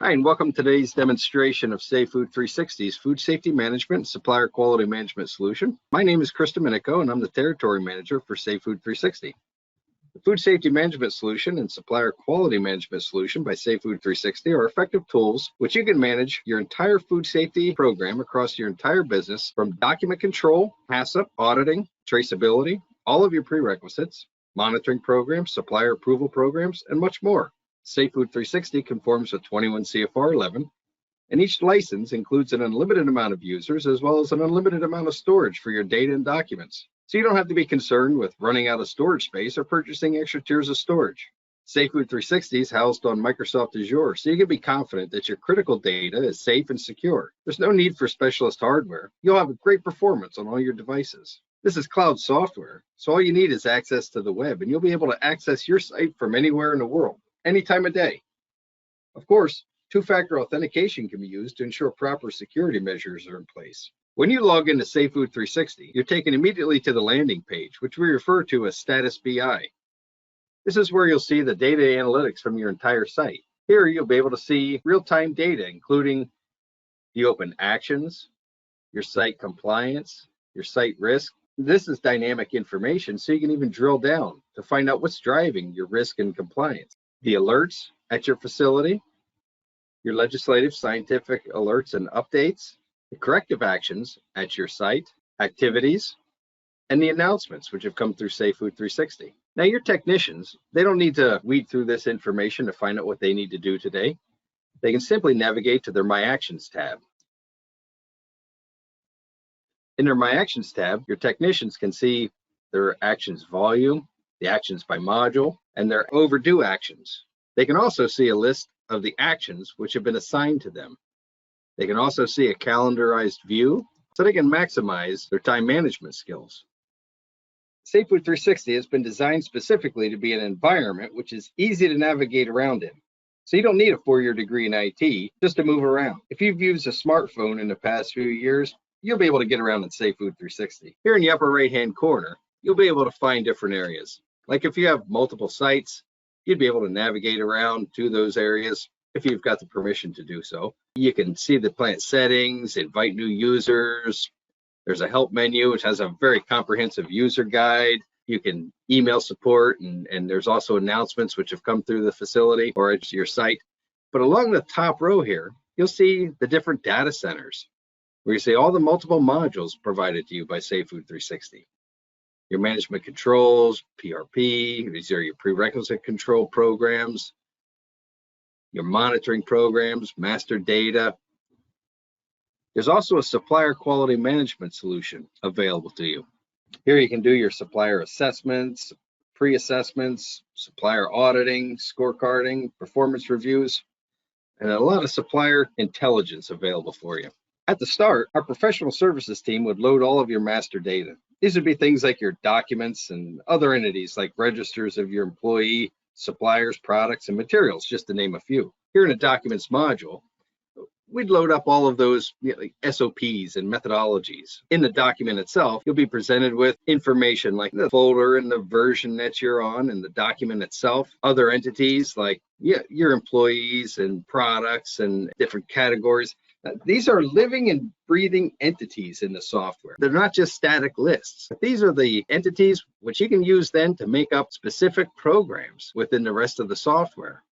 Hi, and welcome to today's demonstration of SafeFood 360's Food Safety Management and Supplier Quality Management Solution. My name is Chris Domenico, and I'm the Territory Manager for SafeFood 360. The Food Safety Management Solution and Supplier Quality Management Solution by SafeFood 360 are effective tools which you can manage your entire food safety program across your entire business, from document control, HACCP, auditing, traceability, all of your prerequisites, monitoring programs, supplier approval programs, and much more. SafeFood 360 conforms with 21 CFR 11, and each license includes an unlimited amount of users as well as an unlimited amount of storage for your data and documents. So you don't have to be concerned with running out of storage space or purchasing extra tiers of storage. SafeFood 360 is housed on Microsoft Azure, so you can be confident that your critical data is safe and secure. There's no need for specialist hardware. You'll have great performance on all your devices. This is cloud software, so all you need is access to the web, and you'll be able to access your site from anywhere in the world, any time of day. Of course, two-factor authentication can be used to ensure proper security measures are in place. When you log into SafeFood 360, you're taken immediately to the landing page, which we refer to as Status BI. This is where you'll see the data analytics from your entire site. Here, you'll be able to see real-time data, including the open actions, your site compliance, your site risk. This is dynamic information, so you can even drill down to find out what's driving your risk and compliance. The alerts at your facility, your legislative, scientific alerts and updates, the corrective actions at your site, activities, and the announcements which have come through SafeFood 360. Now, your technicians, they don't need to weed through this information to find out what they need to do today. They can simply navigate to their My Actions tab. In their My Actions tab, your technicians can see their actions volume, the actions by module, and their overdue actions. They can also see a list of the actions which have been assigned to them. They can also see a calendarized view, so they can maximize their time management skills. SafeFood 360 has been designed specifically to be an environment which is easy to navigate around in. So you don't need a 4-year degree in IT just to move around. If you've used a smartphone in the past few years, you'll be able to get around in SafeFood 360. Here in the upper right-hand corner, you'll be able to find different areas. Like if you have multiple sites, you'd be able to navigate around to those areas if you've got the permission to do so. You can see the plant settings, invite new users. There's a help menu, which has a very comprehensive user guide. You can email support, and there's also announcements which have come through the facility or at your site. But along the top row here, you'll see the different data centers, where you see all the multiple modules provided to you by SafeFood 360. Your management controls, PRP, these are your prerequisite control programs, your monitoring programs, master data. There's also a supplier quality management solution available to you. Here you can do your supplier assessments, pre-assessments, supplier auditing, scorecarding, performance reviews, and a lot of supplier intelligence available for you. At the start, our professional services team would load all of your master data. These would be things like your documents and other entities like registers of your employee, suppliers, products, and materials, just to name a few. Here in the documents module, we'd load up all of those SOPs and methodologies. In the document itself, you'll be presented with information like the folder and the version that you're on, and the document itself, other entities like your employees and products and different categories. These are living and breathing entities in the software. They're not just static lists. These are the entities which you can use then to make up specific programs within the rest of the software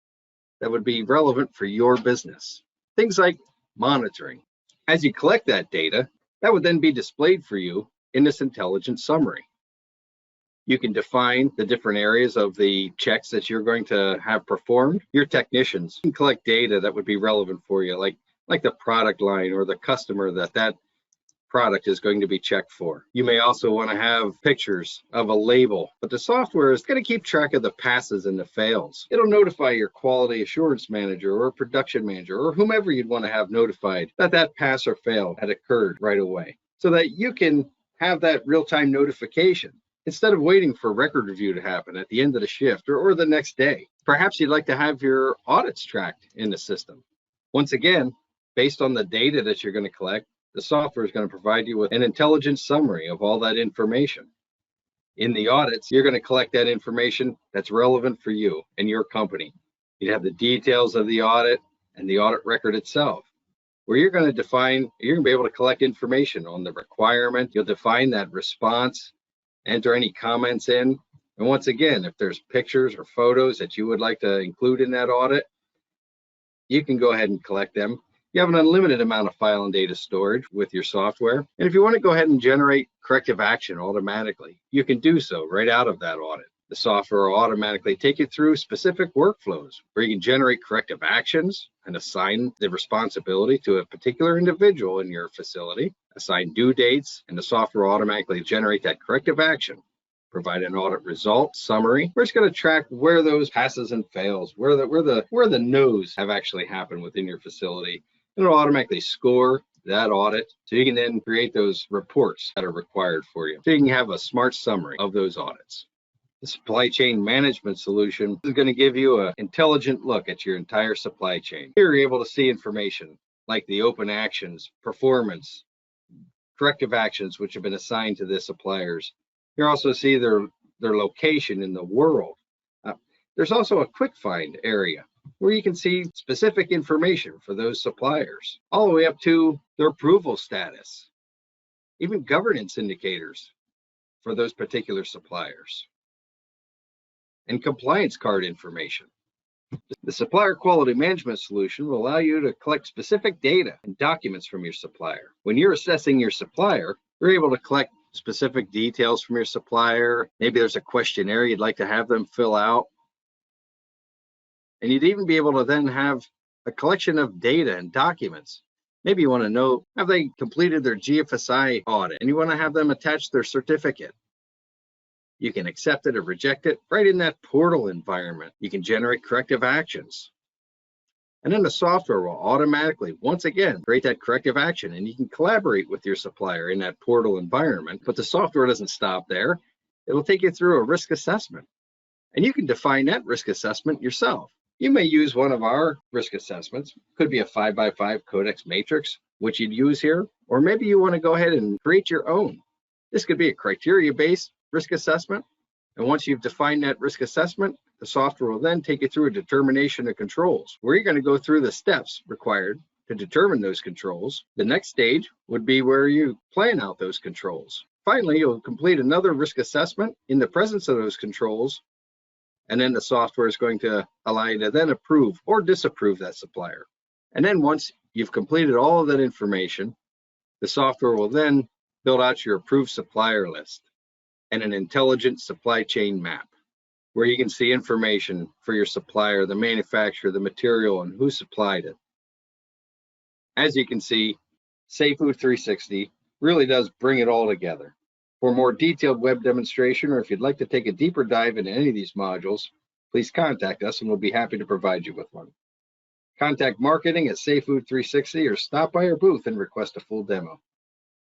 that would be relevant for your business. Things like monitoring. As you collect that data, that would then be displayed for you in this intelligent summary. You can define the different areas of the checks that you're going to have performed. Your technicians can collect data that would be relevant for you, like the product line or the customer that product is going to be checked for. You may also want to have pictures of a label, but the software is going to keep track of the passes and the fails. It'll notify your quality assurance manager or production manager or whomever you'd want to have notified that pass or fail had occurred right away, so that you can have that real-time notification instead of waiting for record review to happen at the end of the shift or the next day. Perhaps you'd like to have your audits tracked in the system. Once again, based on the data that you're going to collect, the software is going to provide you with an intelligent summary of all that information. In the audits, you're going to collect that information that's relevant for you and your company. You'd have the details of the audit and the audit record itself, where you're going to be able to collect information on the requirement. You'll define that response, enter any comments in. And once again, if there's pictures or photos that you would like to include in that audit, you can go ahead and collect them. You have an unlimited amount of file and data storage with your software. And if you want to go ahead and generate corrective action automatically, you can do so right out of that audit. The software will automatically take you through specific workflows where you can generate corrective actions and assign the responsibility to a particular individual in your facility, assign due dates, and the software will automatically generate that corrective action. Provide an audit result summary. We're just going to track where those passes and fails, where the no's have actually happened within your facility. It'll automatically score that audit, so you can then create those reports that are required for you. So you can have a smart summary of those audits. The supply chain management solution is going to give you an intelligent look at your entire supply chain. Here you're able to see information like the open actions, performance, corrective actions which have been assigned to the suppliers. You also see their location in the world. There's also a quick find area where you can see specific information for those suppliers, all the way up to their approval status, even governance indicators for those particular suppliers, and compliance card information. The supplier quality management solution will allow you to collect specific data and documents from your supplier. When you're assessing your supplier, you're able to collect specific details from your supplier. Maybe there's a questionnaire you'd like to have them fill out. And you'd even be able to then have a collection of data and documents. Maybe you want to know, have they completed their GFSI audit? And you want to have them attach their certificate. You can accept it or reject it right in that portal environment. You can generate corrective actions. And then the software will automatically, once again, create that corrective action, and you can collaborate with your supplier in that portal environment. But the software doesn't stop there. It'll take you through a risk assessment, and you can define that risk assessment yourself. You may use one of our risk assessments. Could be a 5x5 Codex matrix, which you'd use here, or maybe you want to go ahead and create your own. This could be a criteria-based risk assessment. And once you've defined that risk assessment, the software will then take you through a determination of controls, where you're going to go through the steps required to determine those controls. The next stage would be where you plan out those controls. Finally, you'll complete another risk assessment in the presence of those controls, and then the software is going to allow you to then approve or disapprove that supplier. And then once you've completed all of that information, the software will then build out your approved supplier list and an intelligent supply chain map, where you can see information for your supplier, the manufacturer, the material, and who supplied it. As you can see, SafeFood 360 really does bring it all together. For a more detailed web demonstration, or if you'd like to take a deeper dive into any of these modules, please contact us and we'll be happy to provide you with one. Contact marketing at SafeFood 360 or stop by our booth and request a full demo.